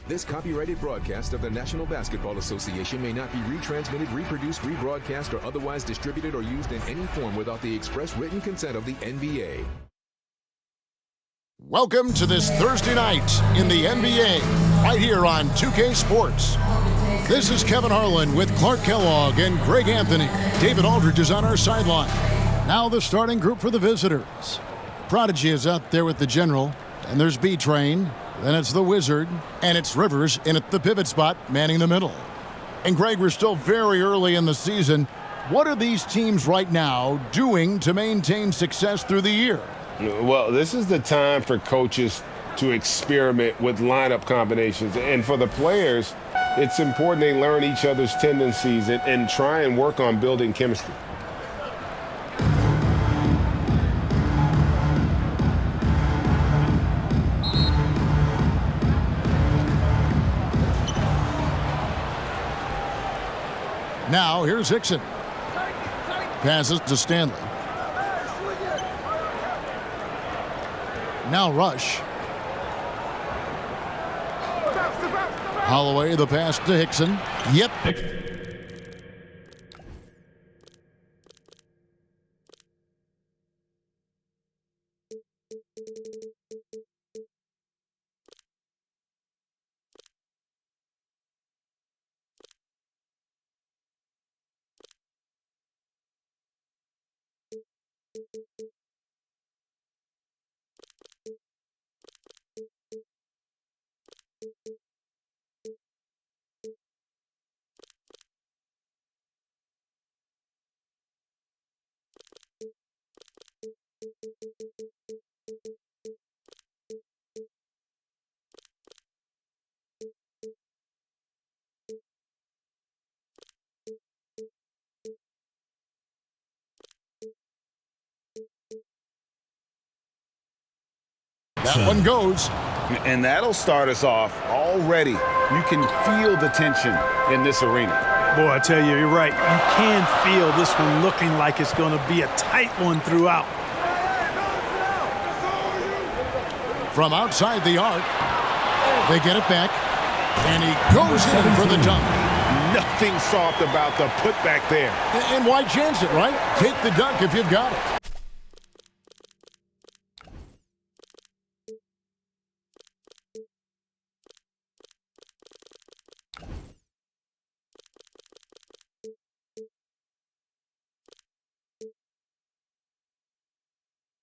This copyrighted broadcast of the National Basketball Association may not be retransmitted, reproduced, rebroadcast, or otherwise distributed or used in any form without the express written consent of the NBA. Welcome to this Thursday night in the NBA, right here on 2K Sports. This is Kevin Harlan with Clark Kellogg and Greg Anthony. David Aldridge is on our sideline. Now the starting group for the visitors. Prodigy is out there with the General, and there's B-Train. Then it's the Wizard, and it's Rivers in at the pivot spot, manning the middle. And Greg, we're still very early in the season. What are these teams right now doing to maintain success through the year? Well, this is the time for coaches to experiment with lineup combinations. And for the players, it's important they learn each other's tendencies and try and work on building chemistry. Now, here's Hickson. Passes to Stanley. Now Rush. Holloway, the pass to Hickson. Yep. That one goes. And that'll start us off already. You can feel the tension in this arena. Boy, I tell you, you're right. You can feel this one looking like it's going to be a tight one throughout. From outside the arc, they get it back, and he goes in for the dunk. Nothing soft about the putback there. And why chance it, right? Take the dunk if you've got it.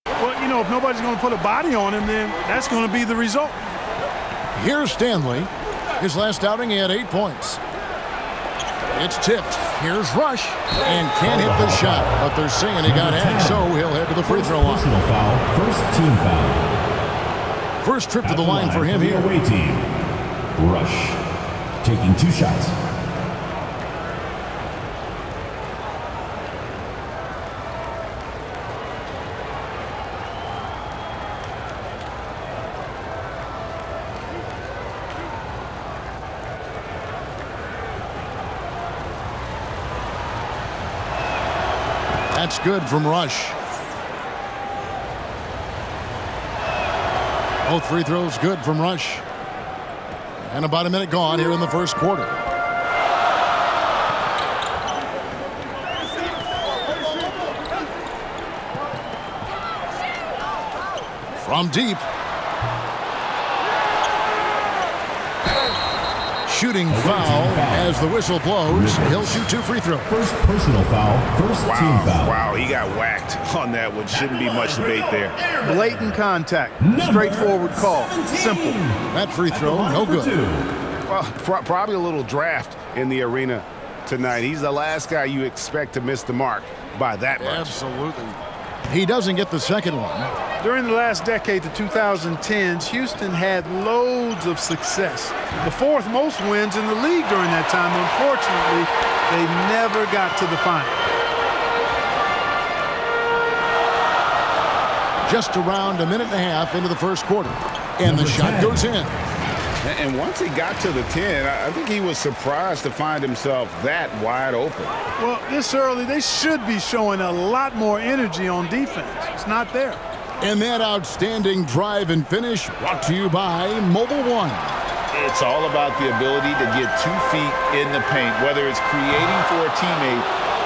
Well, you know, if nobody's going to put a body on him, then that's going to be the result. Here's Stanley. His last outing, he had 8 points. It's tipped. Here's Rush. And can't hit the shot, but they're saying he got hacked, so he'll head to the free throw line. Personal foul, first team foul. First trip to the line for him here. Away team. Rush, taking 2 shots. That's good from Rush. Both free throws good from Rush. And about a minute gone here in the first quarter. From deep. Shooting foul as the whistle blows. He'll shoot 2 free throws. First personal foul, first team foul. Wow, he got whacked on that one. Shouldn't be much debate there. Blatant contact. Straightforward call. Simple. That free throw, no good. Well, probably a little draft in the arena tonight. He's the last guy you expect to miss the mark by that much. Absolutely. He doesn't get the second one. During the last decade, the 2010s, Houston had loads of success. The 4th most wins in the league during that time. Unfortunately, they never got to the final. Just around a minute and a half into the first quarter. And the shot goes in. And once he got to the 10, I think he was surprised to find himself that wide open. Well, this early, they should be showing a lot more energy on defense. It's not there. And that outstanding drive and finish brought to you by Mobile One. It's all about the ability to get 2 feet in the paint, whether it's creating for a teammate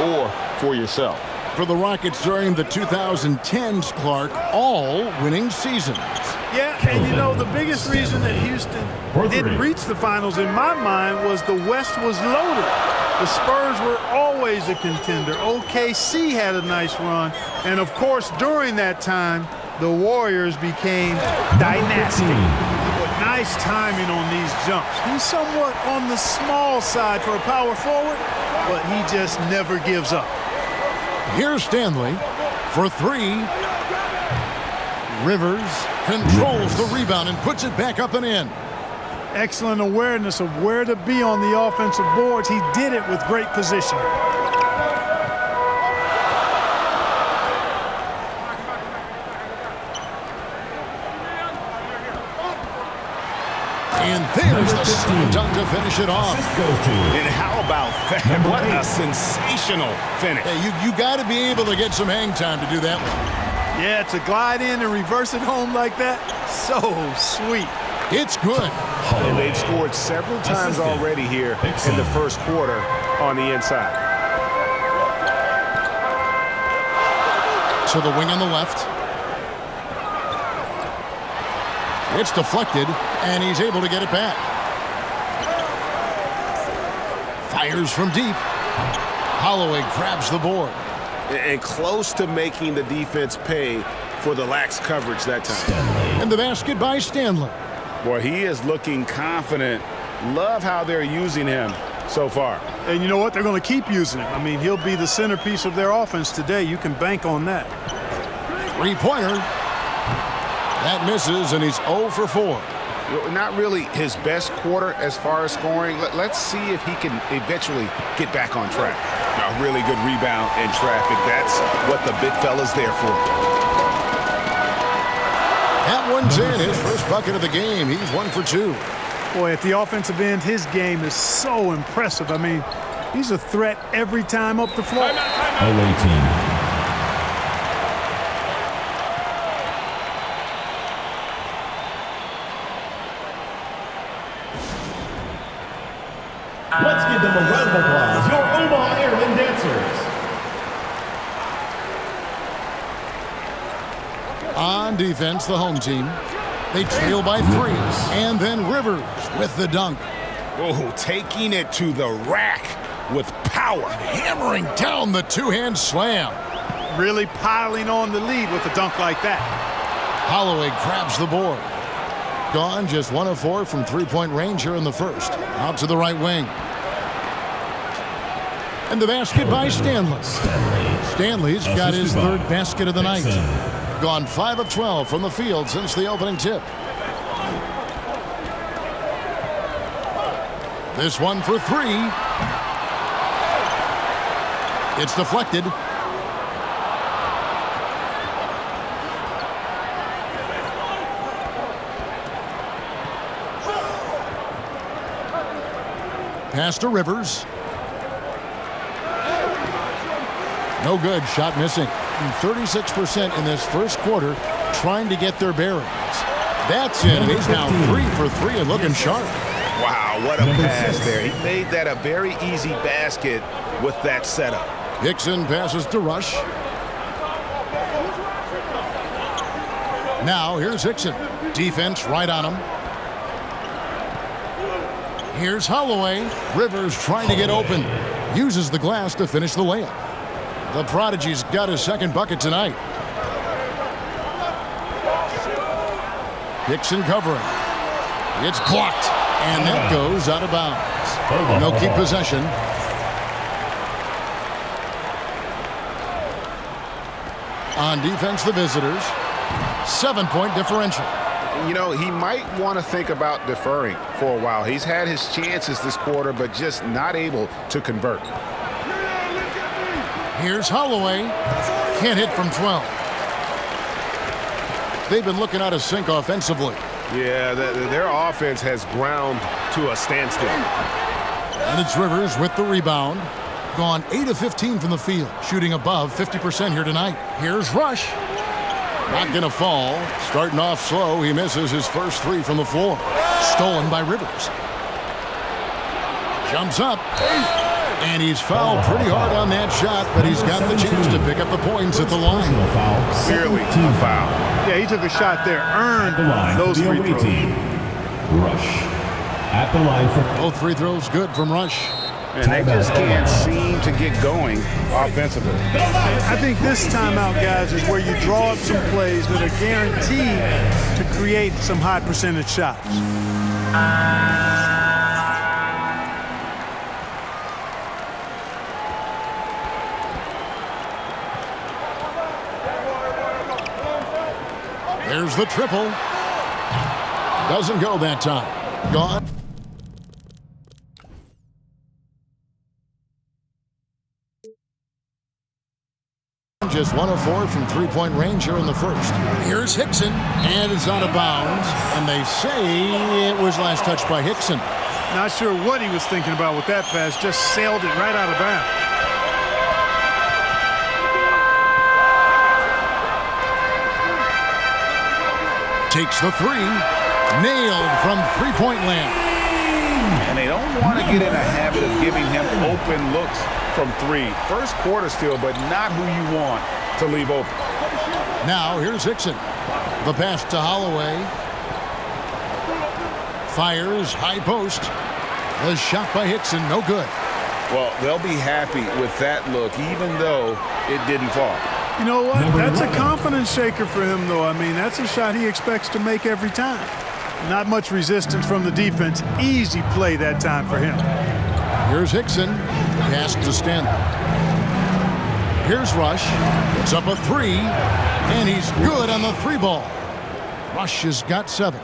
or for yourself. For the Rockets during the 2010s, Clark, all winning seasons. Yeah, and you know, the biggest reason that Houston didn't reach the finals in my mind was the West was loaded. The Spurs were always a contender. OKC had a nice run. And, of course, during that time, the Warriors became dynastic. But nice timing on these jumps. He's somewhat on the small side for a power forward, but he just never gives up. Here's Stanley for 3. Rivers controls the rebound and puts it back up and in. Excellent awareness of where to be on the offensive boards. He did it with great position. And there's the slam dunk to finish it off. And how about that? What a sensational finish. Hey, you got to be able to get some hang time to do that one. Yeah, to glide in and reverse it home like that, so sweet. It's good. And they've scored several times already here in the first quarter on the inside. To the wing on the left. It's deflected, and he's able to get it back. Fires from deep. Holloway grabs the board. And close to making the defense pay for the lax coverage that time. And the basket by Stanley. Boy, he is looking confident. Love how they're using him so far. And you know what? They're going to keep using him. I mean, he'll be the centerpiece of their offense today. You can bank on that. Three-pointer. That misses, and he's 0 for 4. Not really his best quarter as far as scoring. Let's see if he can eventually get back on track. A really good rebound in traffic. That's what the big fella's there for. That one's in. His first bucket of the game. He's 1 for 2. Boy, at the offensive end, his game is so impressive. I mean, he's a threat every time up the floor. Away team. Let's give them a round of applause, your Omaha Airmen dancers. On defense, the home team. They trail by 3. And then Rivers with the dunk. Oh, taking it to the rack with power. Hammering down the two-hand slam. Really piling on the lead with a dunk like that. Holloway grabs the board. Gone just 1 of 4 from three-point range here in the first. Out to the right wing. And the basket by Stanley. Stanley's got his 3rd basket of the night. Gone 5 of 12 from the field since the opening tip. This one for 3. It's deflected. Pass to Rivers. No good. Shot missing. 36% in this first quarter trying to get their bearings. That's it. And he's now 3 for 3 and looking sharp. Wow, what a pass there. He made that a very easy basket with that setup. Hickson passes to Rush. Now here's Hickson. Defense right on him. Here's Holloway. Rivers trying to get open. Uses the glass to finish the layup. The Prodigy's got his 2nd bucket tonight. Hickson covering. It's blocked. And that goes out of bounds. And they'll keep possession. On defense, the visitors. 7-point differential. You know, he might want to think about deferring for a while. He's had his chances this quarter, but just not able to convert. Here's Holloway. Can't hit from 12. They've been looking out of sync offensively. Yeah, their offense has ground to a standstill. And it's Rivers with the rebound. Gone 8 of 15 from the field, shooting above 50% here tonight. Here's Rush. Not going to fall. Starting off slow, he misses his first 3 from the floor. Stolen by Rivers. Jumps up. And he's fouled pretty hard on that shot, but he's got the chance to pick up the points at the line. Clearly a foul. Yeah, he took a shot there, earned those free throws. Rush at the line for both free throws good from Rush. And they just can't seem to get going offensively. I think this timeout, guys, is where you draw up some plays that are guaranteed to create some high percentage shots. There's the triple. Doesn't go that time. Gone. Just 1 of 4 from three-point range here in the first. Here's Hickson, and it's out of bounds. And they say it was last touched by Hickson. Not sure what he was thinking about with that pass. Just sailed it right out of bounds. Takes the three. Nailed from three-point land. And they don't want to get in a habit of giving him open looks from three. First quarter still, but not who you want to leave open. Now here's Hickson. The pass to Holloway. Fires, high post. The shot by Hickson, no good. Well, they'll be happy with that look, even though it didn't fall. You know what? That's a confidence shaker for him, though. I mean, that's a shot he expects to make every time. Not much resistance from the defense. Easy play that time for him. Here's Hickson. Pass to Stanley. Here's Rush. Puts up a three. And he's good on the three ball. Rush has got 7.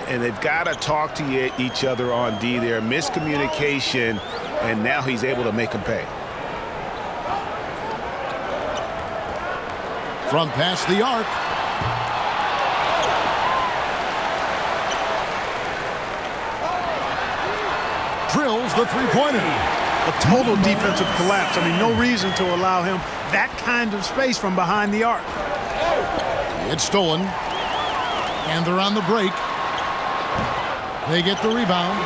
And they've got to talk to each other on D there. Miscommunication, and now he's able to make them pay. From past the arc. Drills the three-pointer. A total defensive collapse. I mean, no reason to allow him that kind of space from behind the arc. It's stolen. And they're on the break. They get the rebound.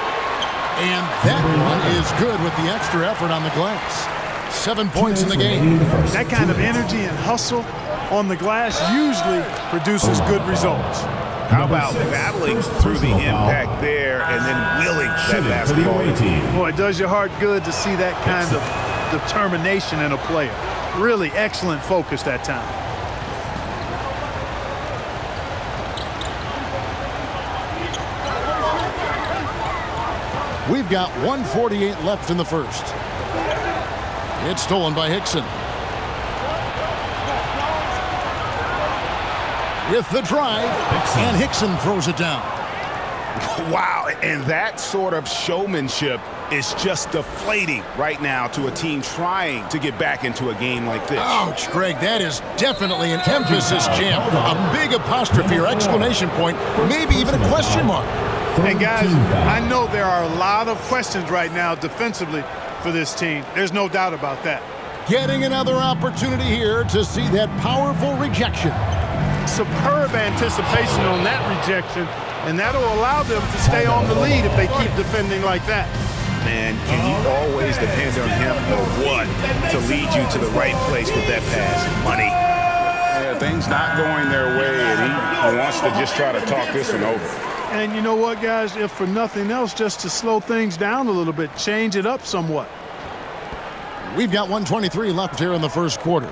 And that one is good with the extra effort on the glass. 7 points in the game. That kind of energy and hustle on the glass usually produces good results. How about battling through the impact there and then willing that basketball? Boy, it does your heart good to see that kind of determination in a player. Really excellent focus that time. We've got 1:48 left in the first. It's stolen by Hickson. With the drive, and Hickson throws it down. Wow, and that sort of showmanship is just deflating right now to a team trying to get back into a game like this. Ouch, Greg, that is definitely an emphasis jam. A big apostrophe or exclamation point, maybe even a question mark. And guys, I know there are a lot of questions right now defensively for this team. There's no doubt about that. Getting another opportunity here to see that powerful rejection. Superb anticipation on that rejection, and that'll allow them to stay on the lead if they keep defending like that. Man, can you always depend on him or what to lead you to the right place with that pass? Money. Yeah, things not going their way, and he wants to just try to talk this one over. And you know what, guys? If for nothing else, just to slow things down a little bit, change it up somewhat. We've got 1:23 left here in the first quarter.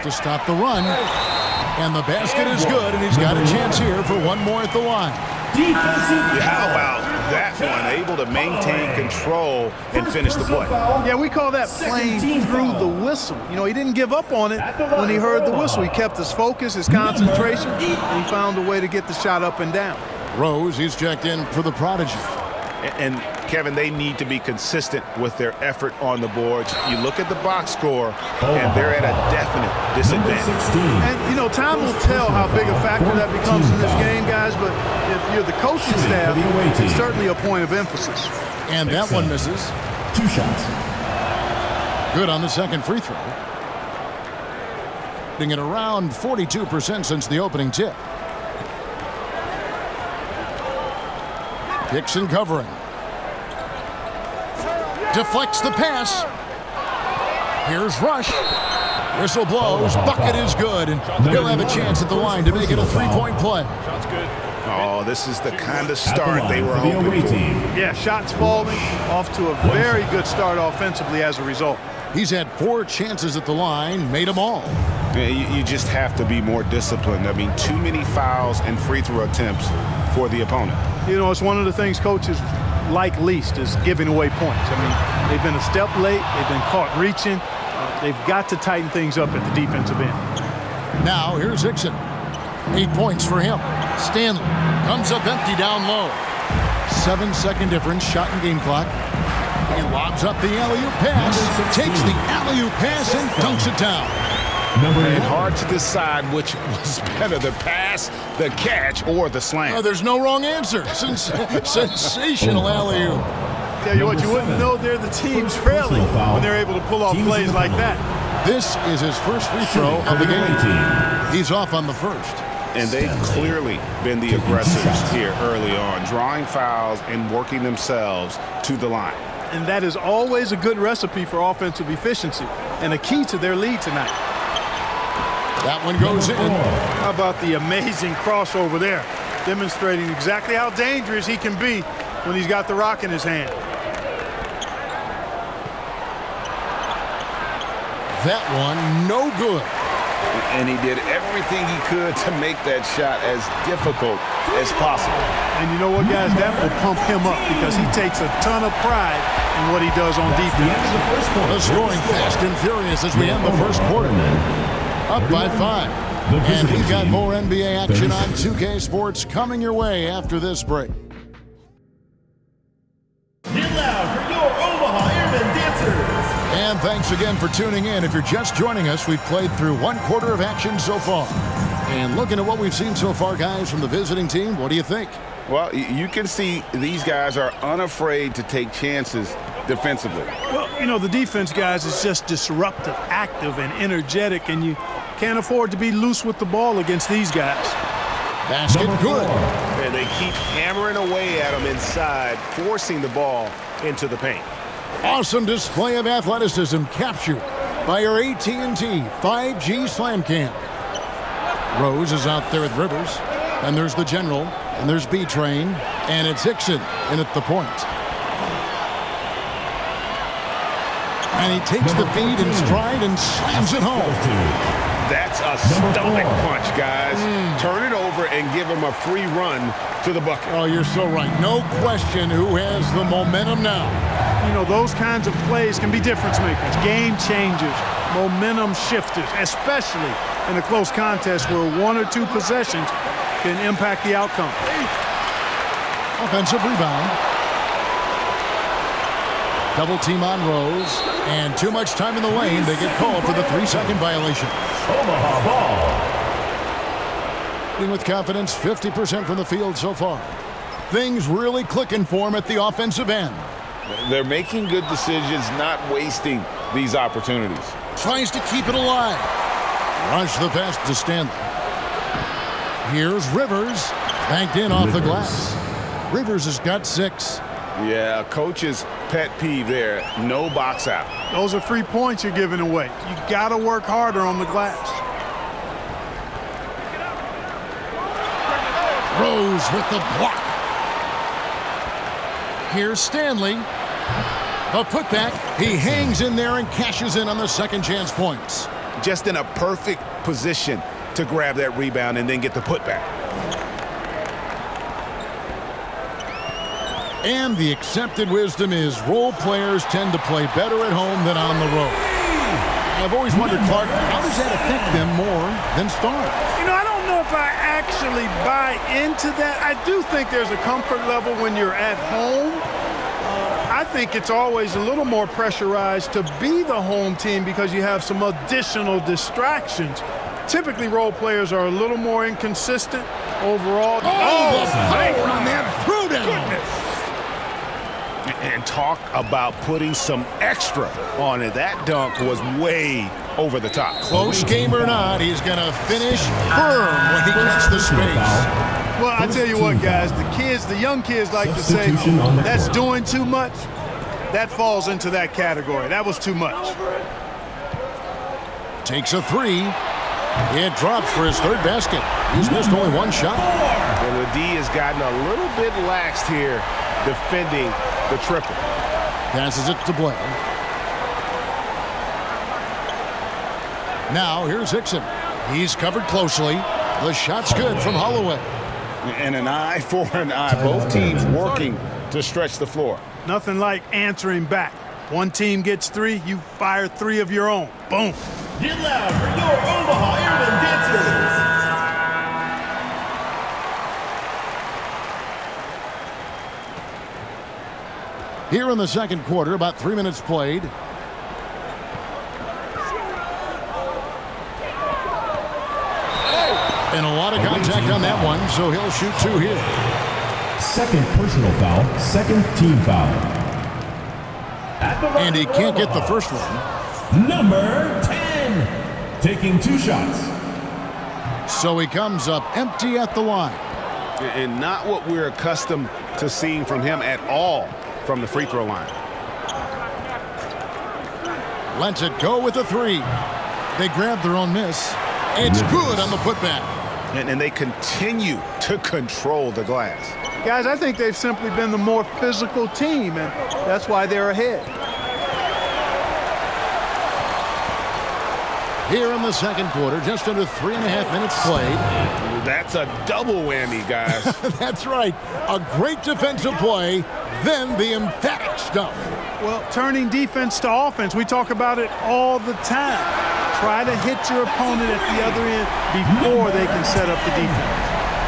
To stop the run, and the basket is good, and he's got a chance here for one more at the line. How about that one? Able to maintain control and finish the play. Yeah, we call that playing through the whistle. You know, he didn't give up on it when he heard the whistle. He kept his focus, his concentration, and he found a way to get the shot up and down. Rose, he's checked in for the Prodigy. And Kevin, they need to be consistent with their effort on the boards. You look at the box score, and they're at a definite disadvantage. And, you know, time will tell how big a factor that becomes in this game, guys, but if you're the coaching staff, it's certainly a point of emphasis. And that one misses. 2 shots. Good on the second free throw. shooting at around 42% since the opening tip. Dixon covering. Deflects the pass. Here's Rush. Whistle blows. Bucket is good, and he'll have a chance at the line to make it a three-point play. Oh, this is the kind of start they were hoping for. Yeah, shots falling, off to a very good start offensively as a result. He's had 4 chances at the line, made them all. Yeah, you just have to be more disciplined. I mean, too many fouls and free throw attempts for the opponent. You know, it's one of the things coaches like least is giving away points. I mean, they've been a step late. They've been caught reaching. They've got to tighten things up at the defensive end. Now, here's Hickson. 8 points for him. Stanley comes up empty down low. 7-second difference, shot and game clock. He lobs up the alley-oop pass, takes the alley-oop pass and dunks it down. And hard to decide which was better, the pass, the catch, or the slam. Oh, there's no wrong answer. Sensational alley-oop. Tell you what, you wouldn't know they're the team trailing when they're able to pull off plays like that. This is his first free throw of the game. He's off on the first. And they've clearly been the aggressors here early on, drawing fouls and working themselves to the line. And that is always a good recipe for offensive efficiency and a key to their lead tonight. That one goes in. How about the amazing crossover there, demonstrating exactly how dangerous he can be when he's got the rock in his hand. That one, no good. And he did everything he could to make that shot as difficult as possible. And you know what, guys? That will pump him up because he takes a ton of pride in what he does on defense. The scoring fast and furious as we end the first quarter. Up by 5. And we've got more NBA action on 2K Sports coming your way after this break. And thanks again for tuning in. If you're just joining us, we've played through 1 quarter of action so far. And looking at what we've seen so far, guys, from the visiting team, what do you think? Well, you can see these guys are unafraid to take chances defensively. Well, you know, the defense, guys, is just disruptive, active, and energetic, and you can't afford to be loose with the ball against these guys. Basket good. And they keep hammering away at them inside, forcing the ball into the paint. Awesome display of athleticism captured by your AT&T 5G Slam Cam. Rose is out there with Rivers, and there's the General, and there's B-Train, and it's Hickson in at the point. And he takes the feed in stride and slams it home. That's a stomach punch, guys. Turn it over and give him a free run to the bucket. Oh, you're so right. No question who has the momentum now. You know, those kinds of plays can be difference makers, game changers, momentum shifters, especially in a close contest where 1 or 2 possessions can impact the outcome. Offensive rebound. Double team on Rose, and too much time in the lane. They get called for the 3-second violation. Omaha ball. With confidence, 50% from the field so far. Things really clicking for him at the offensive end. They're making good decisions, not wasting these opportunities. Tries to keep it alive. Rush the pass to Stanley. Here's Rivers. Banked in off the glass. Rivers has got 6. Yeah, coach's pet peeve there. No box out. Those are free points you're giving away. You got to work harder on the glass. Rose with the block. Here's Stanley. The putback. He hangs in there and cashes in on the second chance points. Just in a perfect position to grab that rebound and then get the putback. And the accepted wisdom is role players tend to play better at home than on the road. I've always wondered, Clark, how does that affect them more than stars? You know, I don't know if I actually buy into that. I do think there's a comfort level when you're at home. I think it's always a little more pressurized to be the home team because you have some additional distractions. Typically, role players are a little more inconsistent overall. Oh, the power on that throwdown. And talk about putting some extra on it. That dunk was way over the top. Close game or not, he's going to finish firm when he gets the space. Well, I tell you what, guys, the young kids like to say, that's doing too much. That falls into that category. That was too much. Takes a three. It drops for his third basket. He's missed only one shot. And the D has gotten a little bit laxed here defending the triple. Passes it to Blair. Now here's Hickson. He's covered closely. The shot's good from Holloway. And an eye for an eye. Both teams working to stretch the floor. Nothing like answering back. One team gets three, you fire three of your own. Boom. Get loud for your Omaha Airmen dancers. Here in the second quarter, about 3 minutes played. And a lot of contact on that one, so he'll shoot two here. Second personal foul, second team foul. And he can't get the first one. Number 10, taking two shots. So he comes up empty at the line. And not what we're accustomed to seeing from him at all from the free throw line. Lets it go with a three. They grab their own miss. It's good on the putback. And they continue to control the glass. Guys, I think they've simply been the more physical team, and that's why they're ahead. Here in the second quarter, just under 3.5 minutes played. That's a double whammy, guys. That's right. A great defensive play, then the emphatic stuff. Well, turning defense to offense, we talk about it all the time. Try to hit your opponent at the other end before they can set up the defense.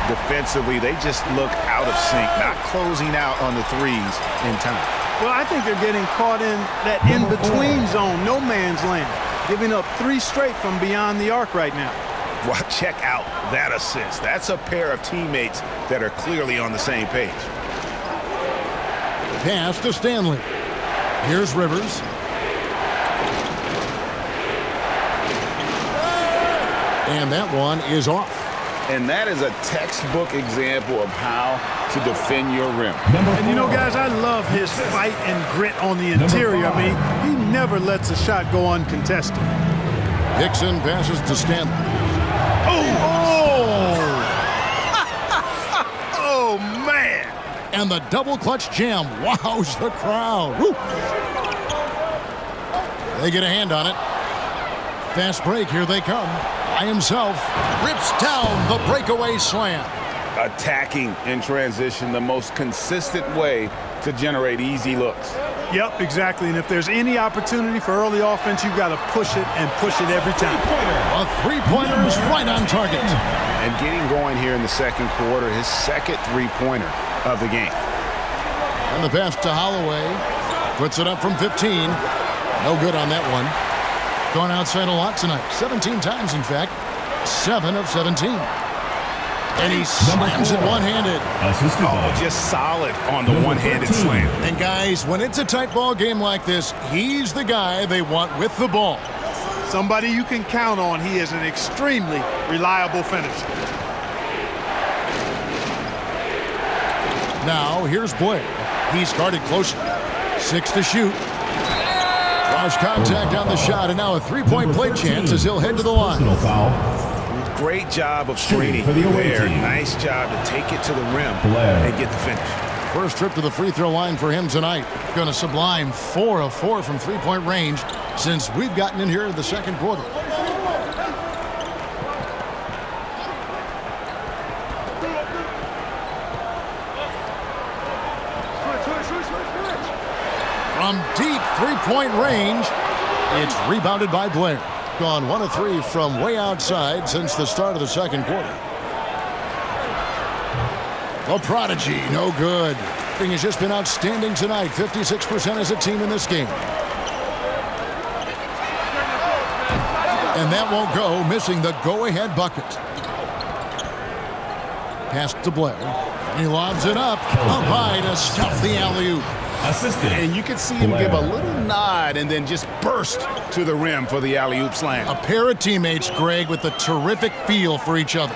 Defensively, they just look out of sync, not closing out on the threes in time. Well, I think they're getting caught in that in-between zone, no man's land, giving up three straight from beyond the arc right now. Well, check out that assist. That's a pair of teammates that are clearly on the same page. Pass to Stanley. Here's Rivers. And that one is off. And that is a textbook example of how to defend your rim. And you know, guys, I love his fight and grit on the interior. I mean, he never lets a shot go uncontested. Hickson passes to Stanley. Oh, man. And the double clutch jam wows the crowd. Woo. They get a hand on it. Fast break, here they come. By himself, rips down the breakaway slam. Attacking in transition, the most consistent way to generate easy looks. Yep, exactly. And if there's any opportunity for early offense, you've got to push it and push it every time. A three-pointer is right on target. And getting going here in the second quarter, his second three-pointer of the game. And the pass to Holloway. Puts it up from 15. No good on that one. Gone outside a lot tonight. 17 times, in fact. 7 of 17. And he slams it one-handed. Oh, just solid on the one-handed slam. And guys, when it's a tight ball game like this, he's the guy they want with the ball. Somebody you can count on. He is an extremely reliable finisher. Now, here's Blair. He's guarded closely. 6 to shoot. Draws contact on the shot, and now a three-point play chance as he'll head to the line. Great job of screening there. Nice job to take it to the rim and get the finish. First trip to the free throw line for him tonight. Going to sublime 4 of 4 from three-point range since we've gotten in here in the second quarter. From deep three-point range, it's rebounded by Blair. Gone 1 of 3 from way outside since the start of the second quarter. The prodigy, no good. Thing has just been outstanding tonight. 56% as a team in this game. And that won't go, missing the go-ahead bucket. Pass to Blair. He lobs it up high to stuff the alley-oop. assisted. And you can see him give a little nod and then just burst to the rim for the alley-oop slam. A pair of teammates, Greg, with a terrific feel for each other.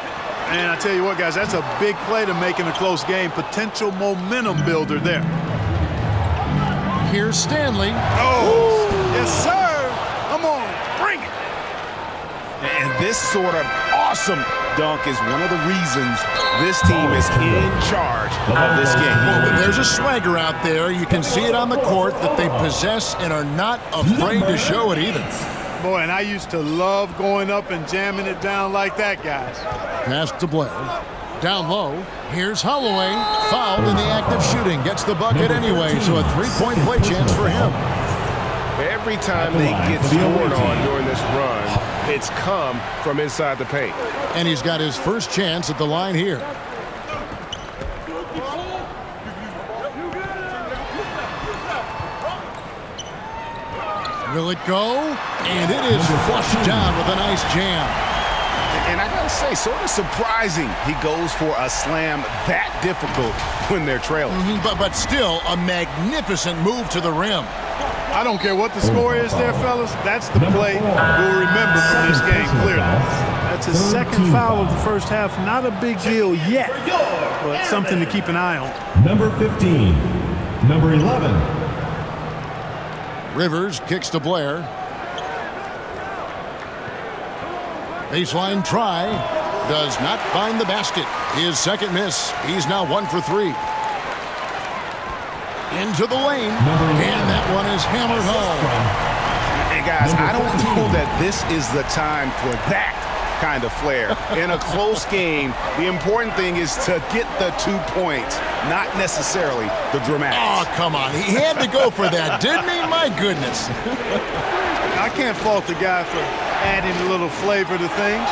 And I tell you what, guys, that's a big play to make in a close game. Potential momentum builder there. Here's Stanley. Oh, yes, sir. Come on, bring it. And this sort of awesome dunk is one of the reasons this team is in charge of this game. Well, there's a swagger out there. You can see it on the court that they possess and are not afraid to show it either. Boy, and I used to love going up and jamming it down like that, guys. Pass to Blair. Down low. Here's Holloway. Fouled in the act of shooting. Gets the bucket anyway, so a three-point play chance for him. Every time they get scored on during this run, it's come from inside the paint. And he's got his first chance at the line here. Will it go? And it is flushed down with a nice jam. And I gotta say, sort of surprising he goes for a slam that difficult when they're trailing. But still, a magnificent move to the rim. I don't care what the score is there, fellas. That's the play we'll remember from this game clearly. That's his second foul of the first half. Not a big deal yet, but something to keep an eye on. Number 15. Number 11. Rivers kicks to Blair. Baseline try. Does not find the basket. His second miss. He's now 1 for 3. Into the lane. And that one is hammered home. And guys, I don't know that this is the time for that kind of flair. In a close game, the important thing is to get the 2 points, not necessarily the dramatics. Oh, come on. He had to go for that, didn't he? My goodness. I can't fault the guy for adding a little flavor to things.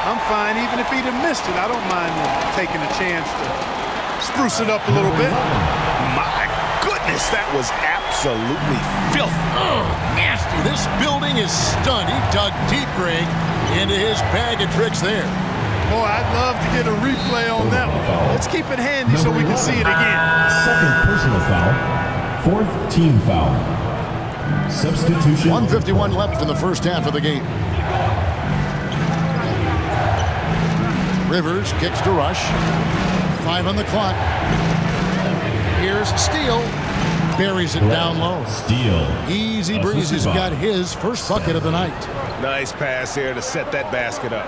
I'm fine even if he'd have missed it. I don't mind taking a chance to spruce it up a little bit. My goodness, that was absolutely filthy. Oh, nasty. This building is stunned. He dug deep, Greg, into his bag of tricks there. Boy, I'd love to get a replay on that one. Let's keep it handy so we can see it again. Second personal foul. Fourth team foul. Substitution. 1:51 left in the first half of the game. Rivers kicks to Rush. 5 on the clock. Here's Steele. Buries it down low. Steele. Easy breeze has got his first bucket of the night. Nice pass here to set that basket up.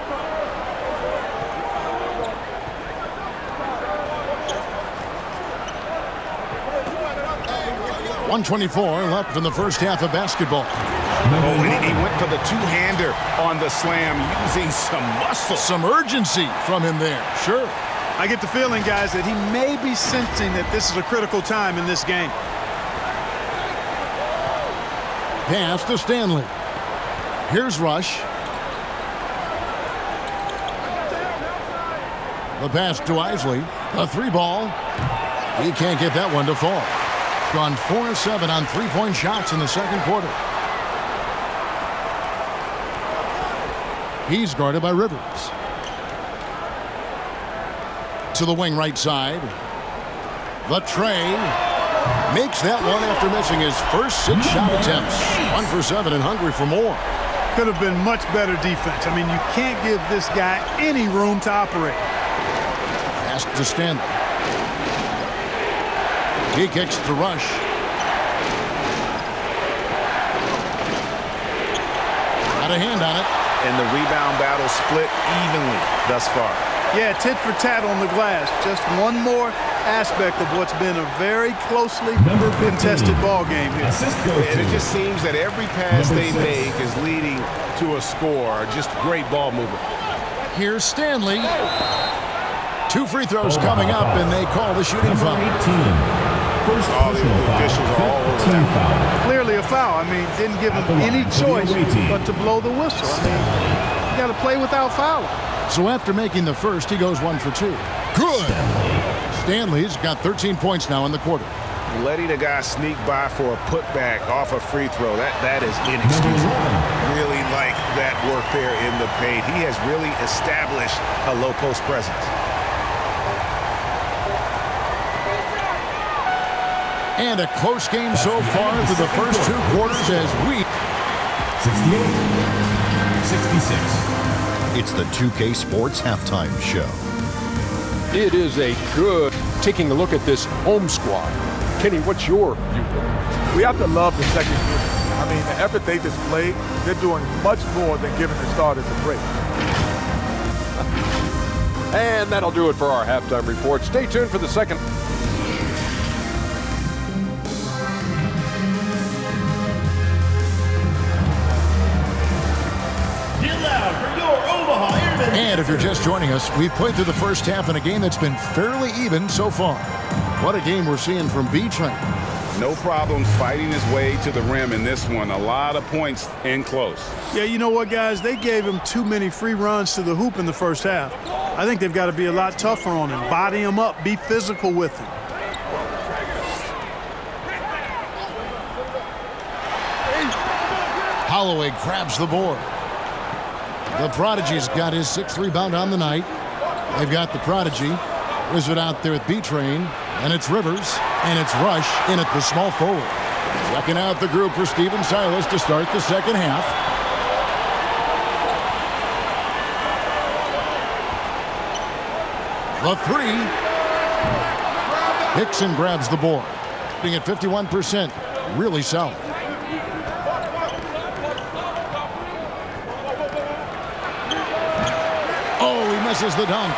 .124 left in the first half of basketball. Oh, and he went for the two-hander on the slam using some muscle. Some urgency from him there, sure. I get the feeling, guys, that he may be sensing that this is a critical time in this game. Pass to Stanley. Here's Rush. The pass to Isley. A 3-ball. He can't get that one to fall. Gone 4 of 7 on 3-point shots in the second quarter. He's guarded by Rivers. To the wing right side. The tray. Makes that one after missing his first 6 shot attempts. 1 for 7 and hungry for more. Could have been much better defense. I mean, you can't give this guy any room to operate. Pass to Stanley. He kicks to Rush. Got a hand on it. And the rebound battle split evenly thus far. Yeah, tit for tat on the glass. Just one more aspect of what's been a very closely contested ball game here. And it just seems that every pass they make is leading to a score. Just great ball movement. Here's Stanley. 2 free throws coming up, and they call the shooting foul. First The officials are all over that. Clearly a foul. I mean, didn't give him any choice but to blow the whistle. I mean, you got to play without fouling. So after making the first, he goes 1 for 2. Good. Stanley's got 13 points now in the quarter. Letting a guy sneak by for a putback off a free throw, that is inexcusable. Really like that work there in the paint. He has really established a low post presence. And a close game so far through the first 2 quarters as we 68-66. It's the 2K Sports Halftime Show. It is a good taking a look at this home squad. Kenny, what's your viewpoint? We have to love the second unit. I mean, the effort they displayed, they're doing much more than giving the starters a break. And that'll do it for our halftime report. Stay tuned for the second. And if you're just joining us, we've played through the first half in a game that's been fairly even so far. What a game we're seeing from B-Train. No problems fighting his way to the rim in this one. A lot of points in close. Yeah, you know what, guys? They gave him too many free runs to the hoop in the first half. I think they've got to be a lot tougher on him. Body him up. Be physical with him. Holloway grabs the board. The Prodigy's got his 6th rebound on the night. They've got the Prodigy. Wizard out there with B-Train. And it's Rivers. And it's Rush in at the small forward. Checking out the group for Steven Silas to start the second half. The 3. Hickson grabs the board. Being at 51%. Really solid. Misses the dunk.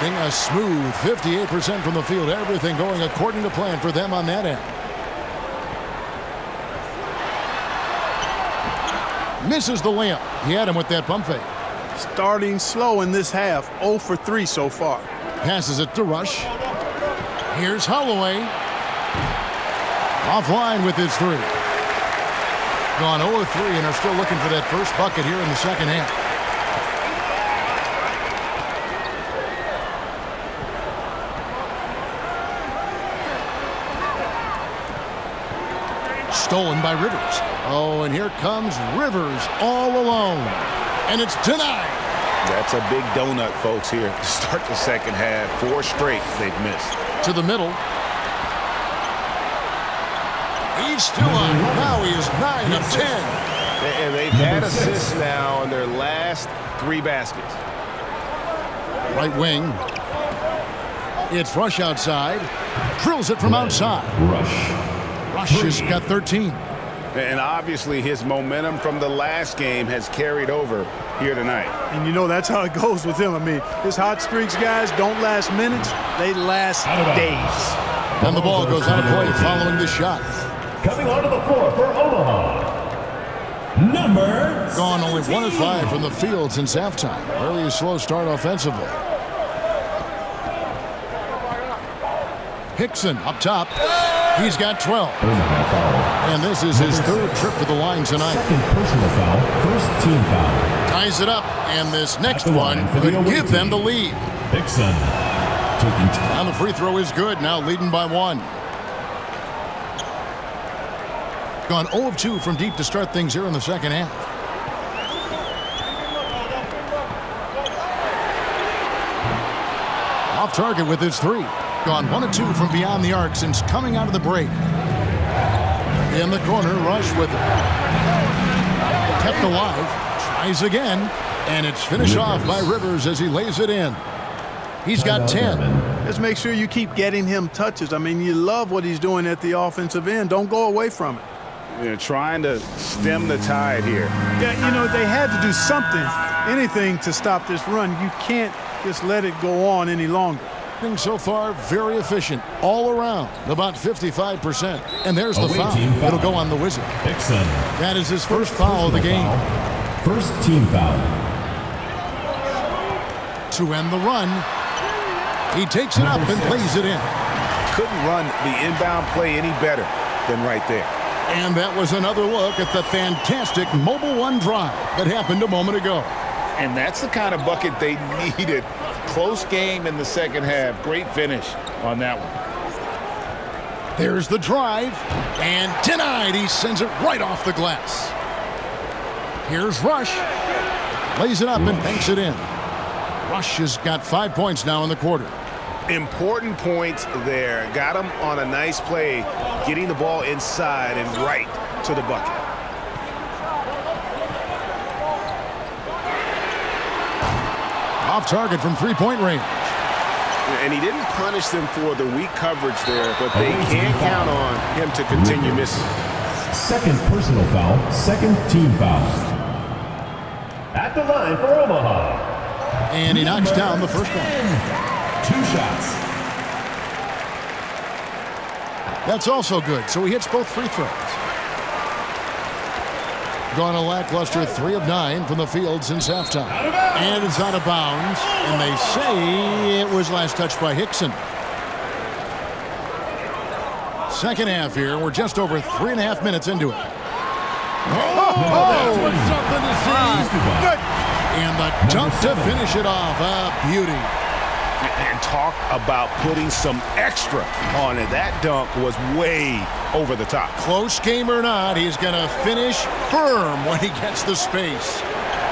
Being a smooth 58% from the field. Everything going according to plan for them on that end. Misses the layup. He had him with that pump fake. Starting slow in this half. 0 for 3 so far. Passes it to Rush. Here's Holloway. Offline with his 3. Gone 0 of 3 and are still looking for that first bucket here in the second half. Stolen by Rivers. Oh, and here comes Rivers all alone. And it's denied. That's a big donut, folks, here to start the second half. 4 straight they've missed. To the middle. He's still on. Now he is 9 of 10. And they've had assists now on their last 3 baskets. Right wing. It's Rush outside. Drills it from outside. Rush has got 13. And obviously his momentum from the last game has carried over here tonight. And you know that's how it goes with him. I mean, his hot streaks, guys, don't last minutes. They last days. And the ball goes out of play following the shot. Coming onto the floor for Omaha, number Gone only 1 of 5 from the field since halftime. Early a slow start offensively. Hickson up top. He's got 12. And this is his 3rd trip to the line tonight. Second personal foul, first team foul. Ties it up, and this next one could give them the lead. Hickson taking And the free throw is good, now leading by 1. Gone 0 of 2 from deep to start things here in the second half. Off target with his 3. Gone 1 of 2 from beyond the arc since coming out of the break. In the corner, Rush with it. Kept alive. Tries again. And it's finished off by Rivers as he lays it in. He's got 10. Just make sure you keep getting him touches. I mean, you love what he's doing at the offensive end. Don't go away from it. They're trying to stem the tide here. Yeah, you know, they had to do something, anything to stop this run. You can't just let it go on any longer. So far, very efficient all around, about 55%. And there's the foul. It'll go on the Wizard. Hickson. That is his first foul of the game. First team foul. To end the run, he takes it up and plays it in. Couldn't run the inbound play any better than right there. And that was another look at the fantastic Mobile One drive that happened a moment ago. And that's the kind of bucket they needed. Close game in the second half. Great finish on that one. There's the drive. And denied. He sends it right off the glass. Here's Rush. Lays it up and banks it in. Rush has got 5 points now in the quarter. Important points there. Got him on a nice play, getting the ball inside and right to the bucket. Off target from three-point range. And he didn't punish them for the weak coverage there, but they can't count on him to continue missing. Second personal foul, second team foul. At the line for Omaha. And he knocks down the first one. 2 shots. That's also good, so he hits both free throws. Gone a lackluster 3 of 9 from the field since halftime. And it's out of bounds, and they say it was last touched by Hickson. Second half here, we're just over 3.5 minutes into it. That's something to see. Good. And the dunk to finish it off. A beauty. And talk about putting some extra on it. That dunk was way over the top. Close game or not, he's going to finish firm when he gets the space.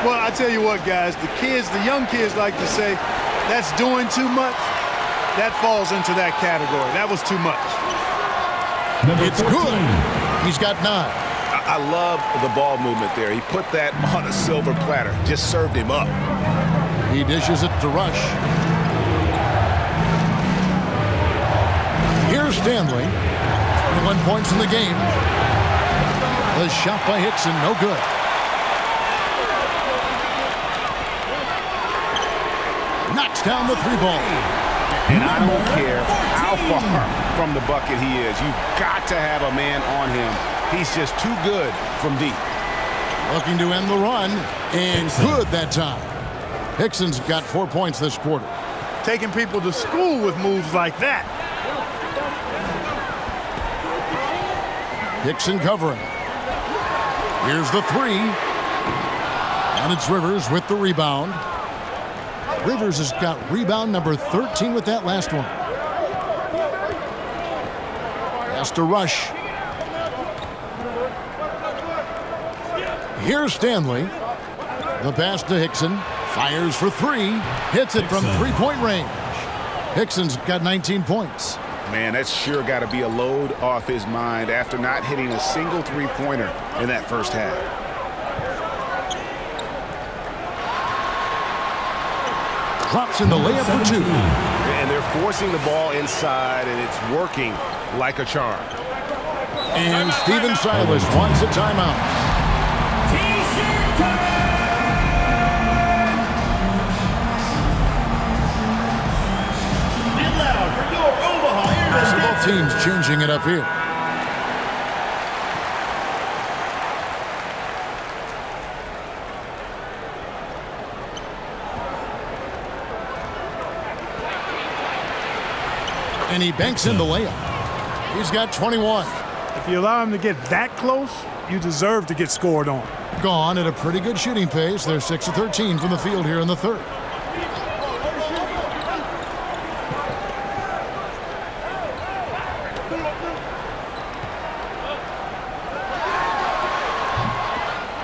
Well, I tell you what, guys, the young kids like to say, that's doing too much. That falls into that category. That was too much. It's good. He's got 9. I love the ball movement there. He put that on a silver platter. Just served him up. He dishes it to Rush. Here's Stanley. 21 points in the game. The shot by Hickson, no good. Knocks down the 3-ball. And I don't care how far from the bucket he is. You've got to have a man on him. He's just too good from deep. Looking to end the run, and good that time. Hickson's got 4 points this quarter. Taking people to school with moves like that. Hickson covering. Here's the 3. And it's Rivers with the rebound. Rivers has got rebound number 13 with that last one. Has to Rush. Here's Stanley. The pass to Hickson. Fires for 3. Hits it from 3-point range. Hickson's got 19 points. Man, that's sure got to be a load off his mind after not hitting a single 3-pointer in that first half. Drops in the layup for 2. And they're forcing the ball inside, and it's working like a charm. And Steven Silas wants a timeout. Both teams changing it up here. And he banks in the layup. He's got 21. If you allow him to get that close, you deserve to get scored on. Gone at a pretty good shooting pace. They're 6 of 13 from the field here in the third.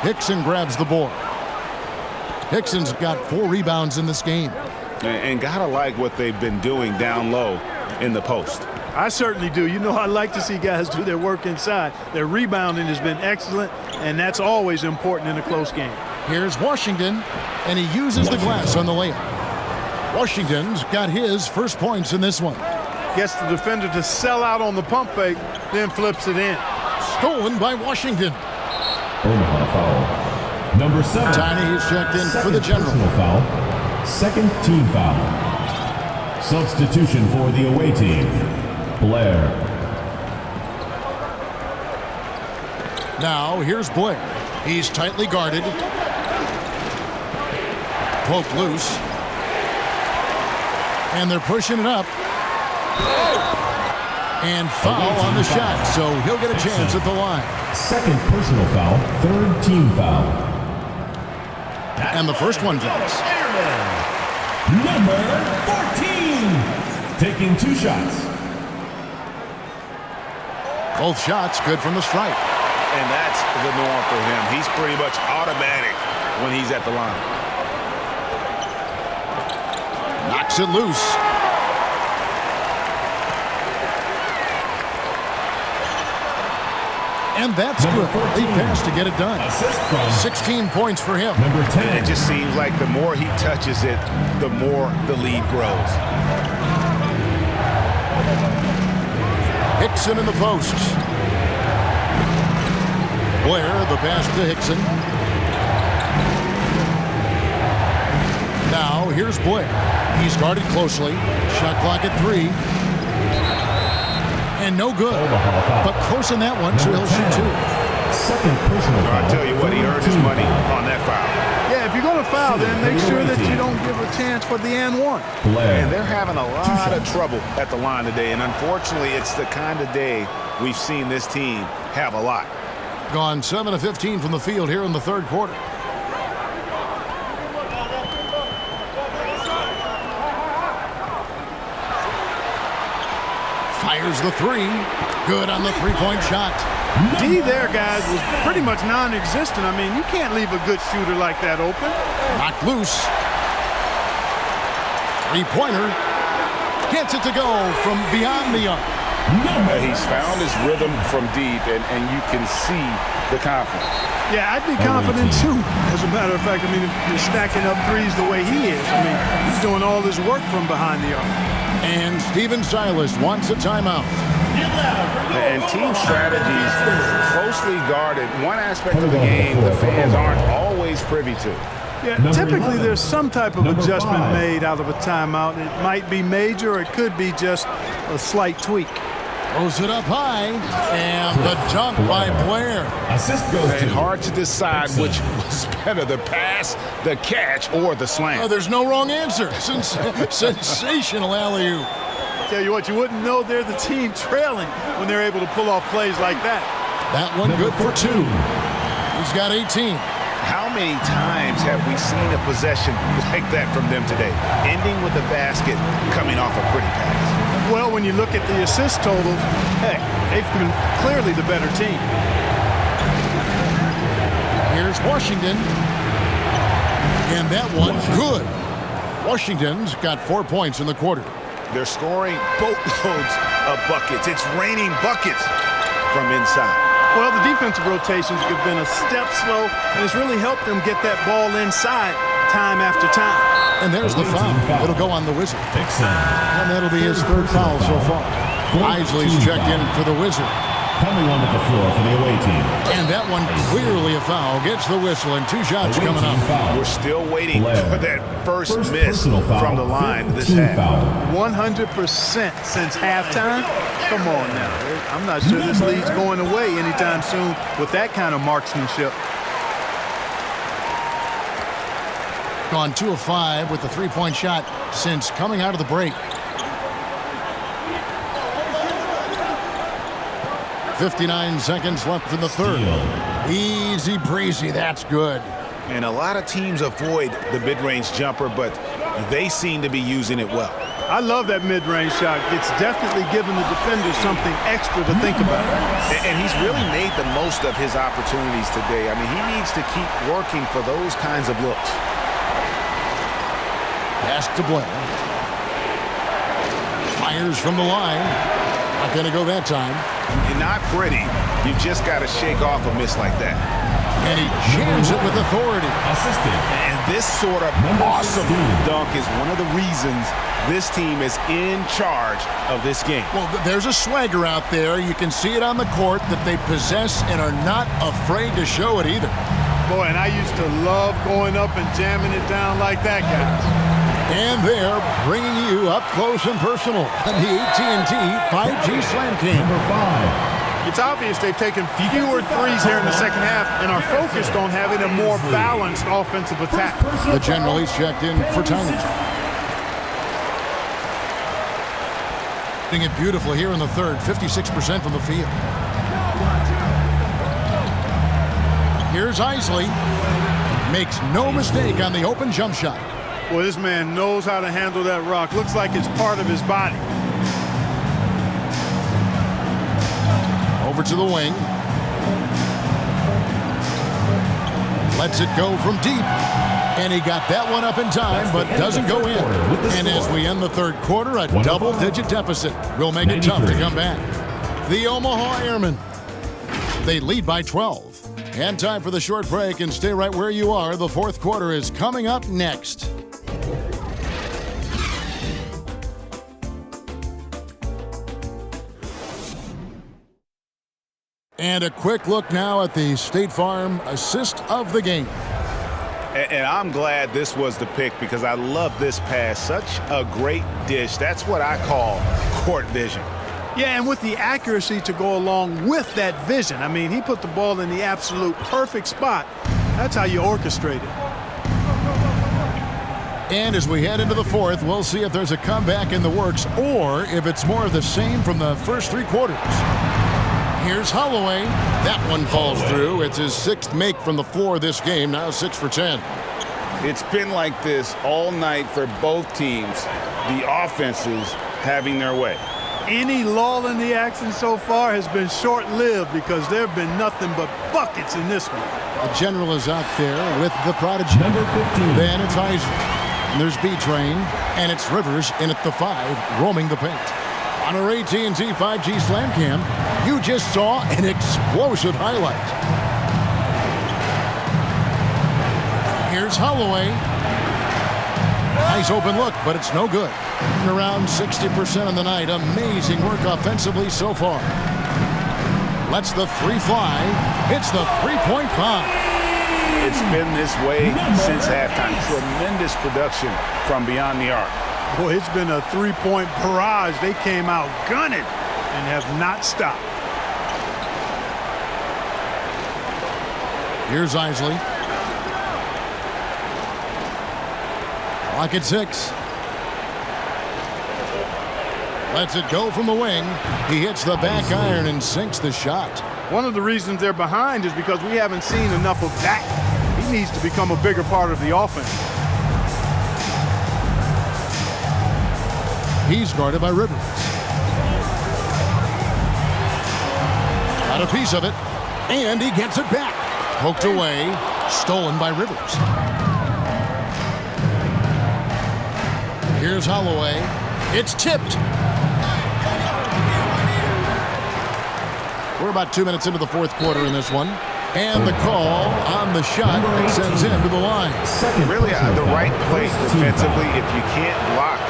Hickson grabs the board. Hickson's got 4 rebounds in this game. And gotta like what they've been doing down low in the post. I certainly do. You know, I like to see guys do their work inside. Their rebounding has been excellent, and that's always important in a close game. Here's Washington, and he uses the glass on the layup. Washington's got his first points in this one. Gets the defender to sell out on the pump fake, then flips it in. Stolen by Washington. Omaha foul. Number 7. Tiny is checked in for the general. Personal foul. Second team foul. Substitution for the away team. Blair. Now here's Blair. He's tightly guarded. Poked loose. And they're pushing it up. And foul on the shot, so he'll get a chance at the line. Second personal foul, third team foul. And the first one drops. Number 14, taking 2 shots. Both shots good from the stripe. And that's the norm for him. He's pretty much automatic when he's at the line. Knocks it loose. And that's good. He passed to get it done. 16 points for him. Number 10. It just seems like the more he touches it, the more the lead grows. Hickson in the post. Blair, the pass to Hickson. Now, here's Blair. He's guarded closely. Shot clock at 3. And no good. But close in that one, so he'll shoot 2. Second personal foul. I tell you what, he earned his money on that foul. Yeah, if you're going to foul, then make sure that you don't give a chance for the and one. And they're having a lot of trouble at the line today, and unfortunately, it's the kind of day we've seen this team have a lot. Gone 7 of 15 from the field here in the third quarter. Fires the 3. Good on the three-point shot. D there, guys, was pretty much non-existent. I mean, you can't leave a good shooter like that open. Knocked loose. Three-pointer. Gets it to go from beyond the arc. He's found his rhythm from deep, and you can see the confidence. Yeah, I'd be confident too. As a matter of fact, I mean, if you're stacking up threes the way he is, I mean, he's doing all his work from behind the arc. And Steven Silas wants a timeout. And team strategies closely guarded. One aspect of the game the fans aren't always privy to. Yeah, typically there's some type of adjustment made out of a timeout. It might be major, or it could be just a slight tweak. Throws it up high, and the dunk by Blair. Assist goes to. Hard to decide which was better, the pass, the catch, or the slam. Oh, there's no wrong answer. Sensational alley-oop. Tell you what, you wouldn't know they're the team trailing when they're able to pull off plays like that. That one good for 2. He's got 18. How many times have we seen a possession like that from them today, ending with a basket coming off a pretty pass? Well, when you look at the assist totals, heck, they've been clearly the better team. Here's Washington. And that one, good. Washington's got 4 points in the quarter. They're scoring boatloads of buckets. It's raining buckets from inside. Well, the defensive rotations have been a step slow, and it's really helped them get that ball inside time after time. And there's the foul. It'll go on the Wizard. And that'll be his third foul so far. Isley's checked in for the Wizard. Coming onto the floor for the away team. And that one clearly a foul. Gets the whistle, and 2 shots coming up. We're still waiting for that first miss from the line this half. 100% since halftime. Come on now. I'm not sure this lead's going away anytime soon with that kind of marksmanship. Gone 2 of 5 with the three-point shot since coming out of the break. 59 seconds left in the third. Easy breezy, that's good. And a lot of teams avoid the mid-range jumper, but they seem to be using it well. I love that mid-range shot. It's definitely given the defenders something extra to think about. And he's really made the most of his opportunities today. I mean, he needs to keep working for those kinds of looks. Pass to Blair. Fires from the line. Not going to go that time. You're not pretty. You've just got to shake off a miss like that. And he jams it with authority. Assisted. And this sort of awesome dunk is one of the reasons this team is in charge of this game. Well, there's a swagger out there. You can see it on the court that they possess and are not afraid to show it either. Boy, and I used to love going up and jamming it down like that, guys. And they're bringing you up close and personal on the AT&T 5G Slam Cam. Number 5. It's obvious they've taken fewer threes here in the second half and are focused on having a more balanced offensive attack. The general is checked in for time. Doing it beautifully here in the third, 56% from the field. Here's Isley. Makes no mistake on the open jump shot. Boy, this man knows how to handle that rock. Looks like it's part of his body. Over to the wing. Lets it go from deep. And he got that one up in time, but doesn't go in. And as we end the third quarter, a double-digit deficit will make it tough to come back. The Omaha Airmen They lead by 12. And time for the short break, and stay right where you are. The fourth quarter is coming up next. And a quick look now at the State Farm assist of the game. And I'm glad this was the pick because I love this pass. Such a great dish. That's what I call court vision. Yeah, and with the accuracy to go along with that vision. I mean, he put the ball in the absolute perfect spot. That's how you orchestrate it. And as we head into the fourth, we'll see if there's a comeback in the works or if it's more of the same from the first three quarters. Here's Holloway. That one falls through. It's his sixth make from the floor this game, now 6 for 10. It's been like this all night for both teams. The offenses having their way. Any lull in the action so far has been short-lived because there have been nothing but buckets in this one. The general is out there with the prodigy. Number 15. Then it's Isaac. And there's B-Train. And it's Rivers in at the 5, roaming the paint. On our AT&T 5G Slam Cam, you just saw an explosive highlight. Here's Holloway. Nice open look, but it's no good. Around 60% of the night. Amazing work offensively so far. Lets the three fly. It's the three-point bomb. It's been this way since halftime. Tremendous production from beyond the arc. Boy, it's been a three-point barrage. They came out gunning and have not stopped. Here's Isley. Clock at 6. Lets it go from the wing. He hits the back iron and sinks the shot. One of the reasons they're behind is because we haven't seen enough of that. He needs to become a bigger part of the offense. He's guarded by Rivers. Got a piece of it, and he gets it back. Poked away, stolen by Rivers. Here's Holloway. It's tipped. We're about 2 minutes into the fourth quarter in this one. And the call on the shot sends him to the line. Really the right play defensively. If you can't block,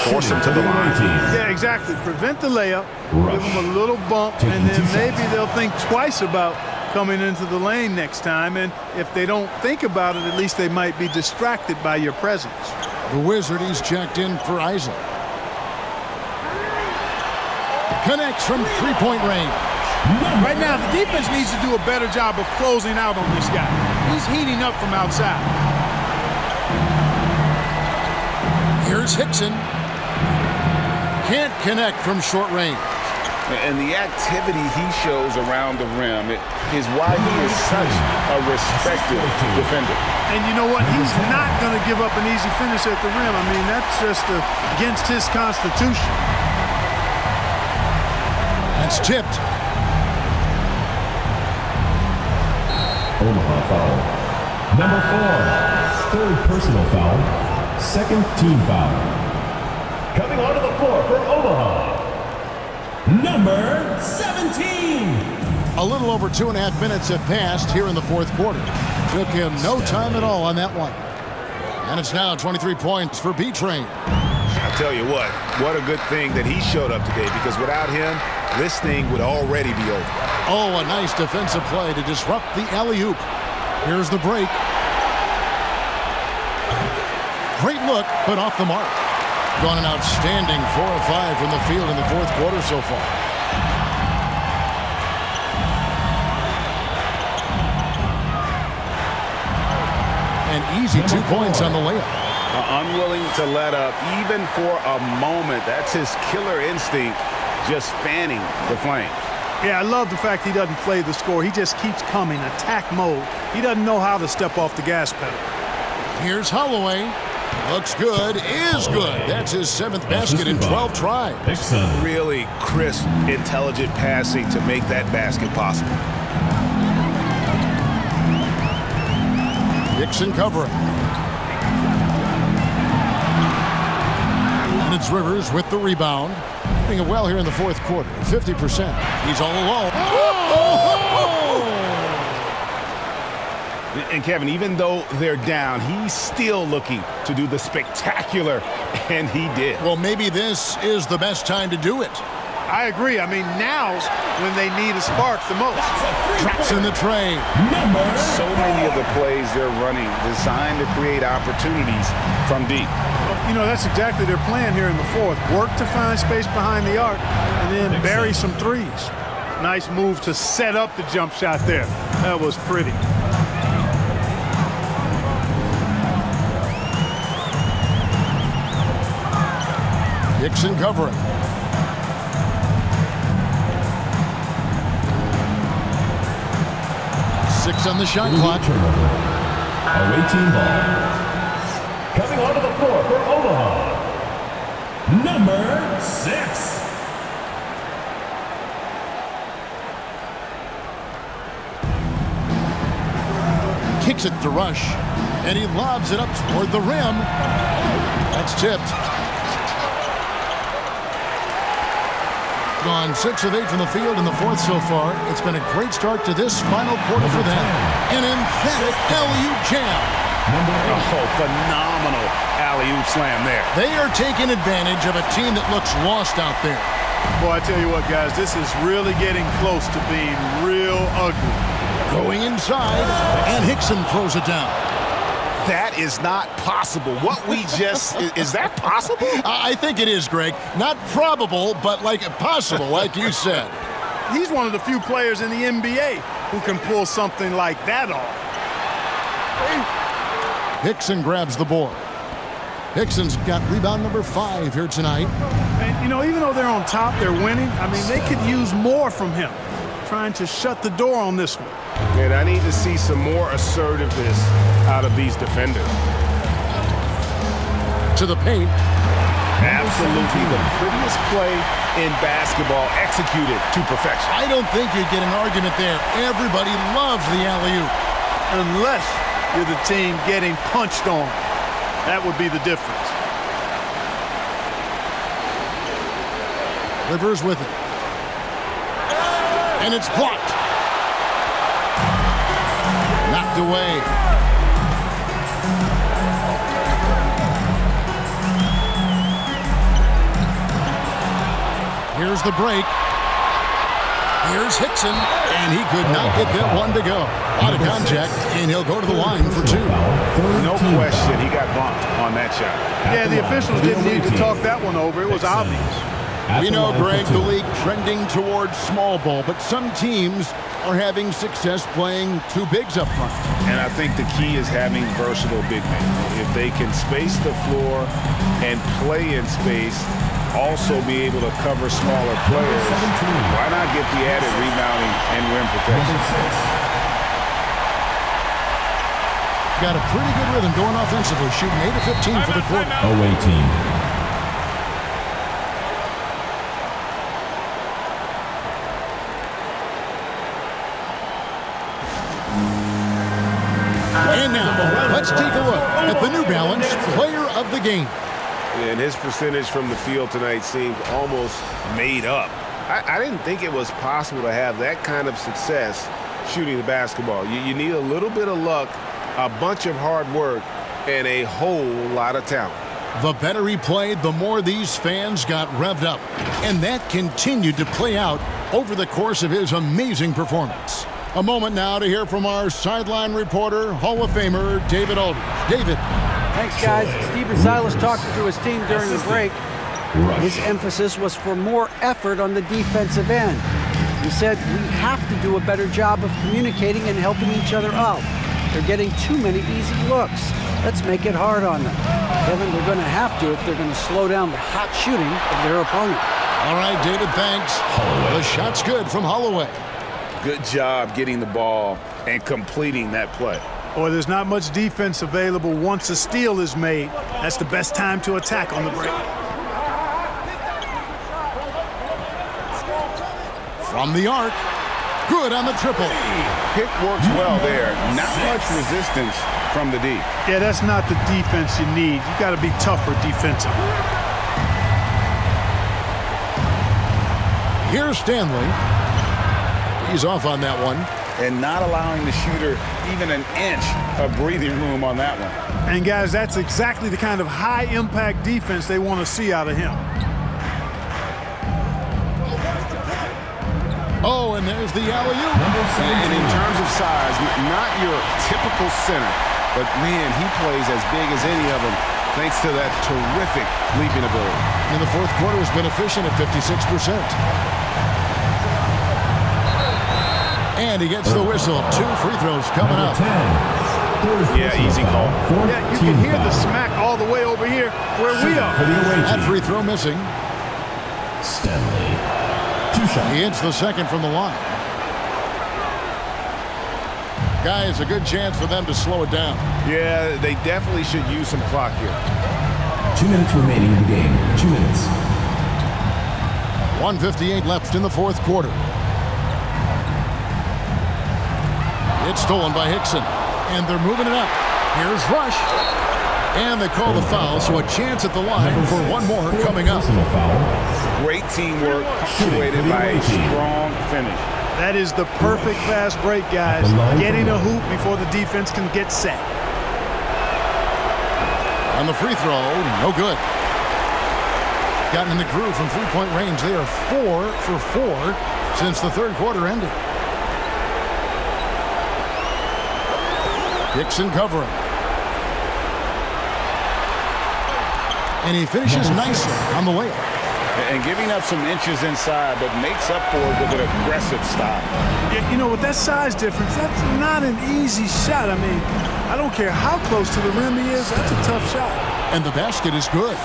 force him to the line. Yeah, exactly. Prevent the layup, give him a little bump, and then maybe they'll think twice about coming into the lane next time. And if they don't think about it, at least they might be distracted by your presence. The Wizard, he's checked in for Isaac. Connects from three-point range. Right now, the defense needs to do a better job of closing out on this guy. He's heating up from outside. Here's Hickson. Can't connect from short range. And the activity he shows around the rim is why he is such a respected defender. And you know what? He's not going to give up an easy finish at the rim. I mean, that's just against his constitution. That's tipped. Omaha foul. Number 4, third personal foul, second team foul. Coming onto the floor for Omaha, number 17. A little over 2.5 minutes have passed here in the fourth quarter. Took him no time at all on that one. And it's now 23 points for B-Train. I tell you what a good thing that he showed up today, because without him, this thing would already be over. Oh, a nice defensive play to disrupt the alley-oop. Here's the break. Great look, but off the mark. Gone an outstanding 4 of 5 from the field in the fourth quarter so far. An easy 2 points on the layup. Unwilling to let up even for a moment. That's his killer instinct, just fanning the flame. Yeah, I love the fact he doesn't play the score. He just keeps coming, attack mode. He doesn't know how to step off the gas pedal. Here's Holloway. Looks good, is good. That's his 7th basket in 12 tries. Really crisp, intelligent passing to make that basket possible. Dixon covering. And it's Rivers with the rebound. Doing it well here in the fourth quarter, 50%. He's all alone. And Kevin, even though they're down, he's still looking to do the spectacular, and he did. Well, maybe this is the best time to do it. I agree. I mean, now's when they need a spark the most. Traps in the tray. So many of the plays they're running designed to create opportunities from deep. You know, that's exactly their plan here in the fourth. Work to find space behind the arc and then bury some threes. Nice move to set up the jump shot there. That was pretty. Hickson covering. Six on the shot clock. Away team ball. Coming onto the floor for Omaha, number 6. Kicks it to Rush, and he lobs it up toward the rim. That's tipped. Gone 6 of 8 from the field in the fourth so far. It's been a great start to this final quarter for them. An emphatic alley-oop jam. Oh, phenomenal alley-oop slam there. They are taking advantage of a team that looks lost out there. Boy, I tell you what, guys, this is really getting close to being real ugly. Going inside, and Hickson throws it down. That is not possible. What we just, is that possible? I think it is, Greg. Not probable, but like possible, like you said. He's one of the few players in the NBA who can pull something like that off. Hickson grabs the board. Hickson's got rebound number 5 here tonight. And, you know, even though they're on top, they're winning. I mean, they could use more from him. Trying to shut the door on this one. And I need to see some more assertiveness out of these defenders. To the paint. Absolutely the prettiest play in basketball, executed to perfection. I don't think you'd get an argument there. Everybody loves the alley-oop. Unless you're the team getting punched on. That would be the difference. Rivers with it. And it's blocked. Knocked away. Here's the break. Here's Hickson, and he could not get that one to go. Out of contact, and he'll go to the line for 2. No question, he got bumped on that shot. Yeah, the officials didn't need to talk that one over. It was obvious. We know, Greg, the league trending towards small ball, but some teams are having success playing 2 bigs up front. And I think the key is having versatile big men. If they can space the floor and play in space, also be able to cover smaller players, why not get the added rebounding and rim protection? Got a pretty good rhythm going offensively, shooting 8 of 15 for the quarter. Away team. And now, let's take a look at the New Balance Player of the Game. And his percentage from the field tonight seemed almost made up. I didn't think it was possible to have that kind of success shooting the basketball. You need a little bit of luck, a bunch of hard work, and a whole lot of talent. The better he played, the more these fans got revved up. And that continued to play out over the course of his amazing performance. A moment now to hear from our sideline reporter, Hall of Famer David Aldridge. David. Thanks, guys. Steven Silas talked to his team during the break. His emphasis was for more effort on the defensive end. He said, we have to do a better job of communicating and helping each other out. They're getting too many easy looks. Let's make it hard on them. Kevin, they're going to have to if they're going to slow down the hot shooting of their opponent. All right, David, thanks. The shot's good from Holloway. Good job getting the ball and completing that play. Boy, there's not much defense available once a steal is made. That's the best time to attack on the break. From the arc. Good on the triple. Pick works well there. Not much resistance from the D. Yeah, that's not the defense you need. You got to be tougher defensively. Here's Stanley. He's off on that one. And not allowing the shooter even an inch of breathing room on that one. And guys, that's exactly the kind of high-impact defense they want to see out of him. Oh, and there's the alley-oop. And in terms of size, not your typical center, but man, he plays as big as any of them thanks to that terrific leaping ability. In the fourth quarter has been efficient at 56%. And he gets the whistle. 2 free throws coming up. Yeah, easy call. Yeah, you can hear the smack all the way over here where we are. That free throw missing. Stanley. 2 shots. He hits the second from the line. Guys, a good chance for them to slow it down. Yeah, they definitely should use some clock here. 2 minutes remaining in the game. 2 minutes. 1:58 left in the fourth quarter. It's stolen by Hickson, and they're moving it up. Here's Rush, and they call the foul, so a chance at the line for one more coming up. Great teamwork, punctuated by a strong finish. That is the perfect fast break, guys. Getting a hoop before the defense can get set. On the free throw, no good. Gotten in the groove from three-point range. They are 4 for 4 since the third quarter ended. Hickson covering. And he finishes nicely on the layup. And giving up some inches inside, but makes up for it with an aggressive stop. Yeah, you know, with that size difference, that's not an easy shot. I mean, I don't care how close to the rim he is, that's a tough shot. And the basket is good.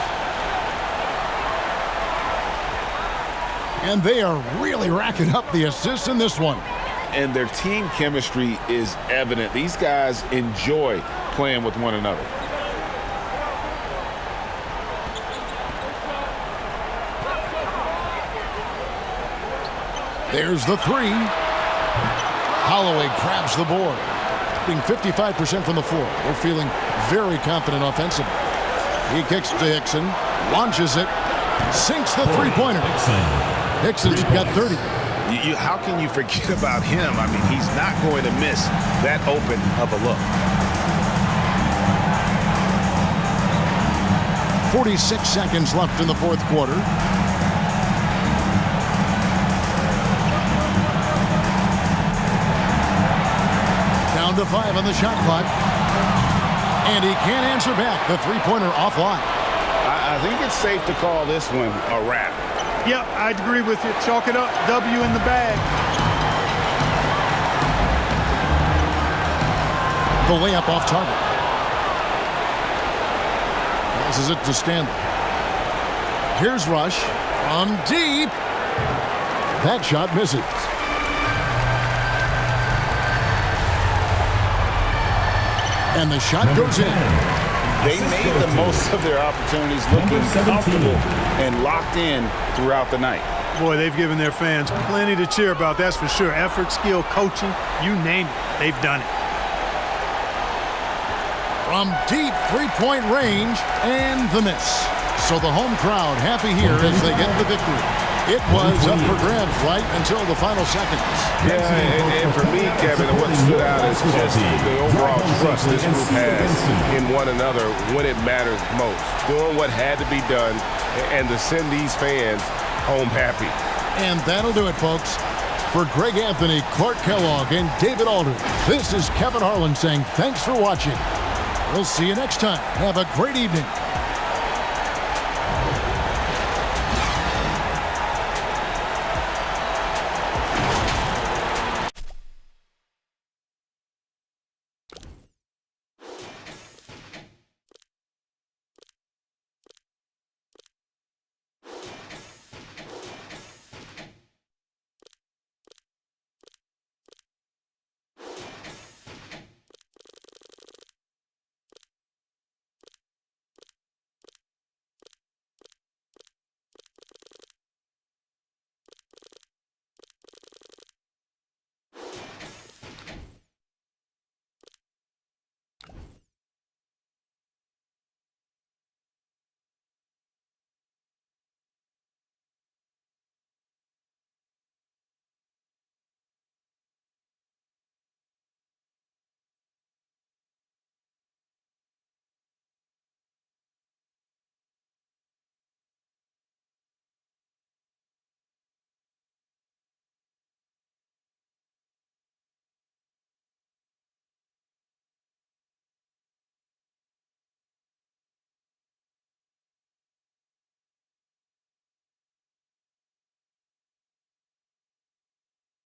And they are really racking up the assists in this one. And their team chemistry is evident. These guys enjoy playing with one another. There's the three. Holloway grabs the board. Being 55% from the floor. They're feeling very confident offensively. He kicks to Hickson, launches it, sinks the three-pointer. Hickson's got 30. How can you forget about him? I mean, he's not going to miss that open of a look. 46 seconds left in the fourth quarter. Down to 5 on the shot clock. And he can't answer back. The three-pointer offline. I think it's safe to call this one a wrap. Yep, I'd agree with you. Chalk it up. W in the bag. The layup off target. Passes it to Stanley. Here's Rush from deep. That shot misses. And the shot goes in. They made the most of their opportunities, looking comfortable and locked in throughout the night. Boy, they've given their fans plenty to cheer about, that's for sure. Effort, skill, coaching, you name it, they've done it. From deep three-point range, and the miss. So the home crowd happy here as they get the victory. It was up for grabs right until the final seconds. Yeah, and for me, Kevin, what stood out is just the overall trust this group has in one another when it matters most. Doing what had to be done and to send these fans home happy. And that'll do it, folks. For Greg Anthony, Clark Kellogg, and David Aldridge, this is Kevin Harlan saying thanks for watching. We'll see you next time. Have a great evening.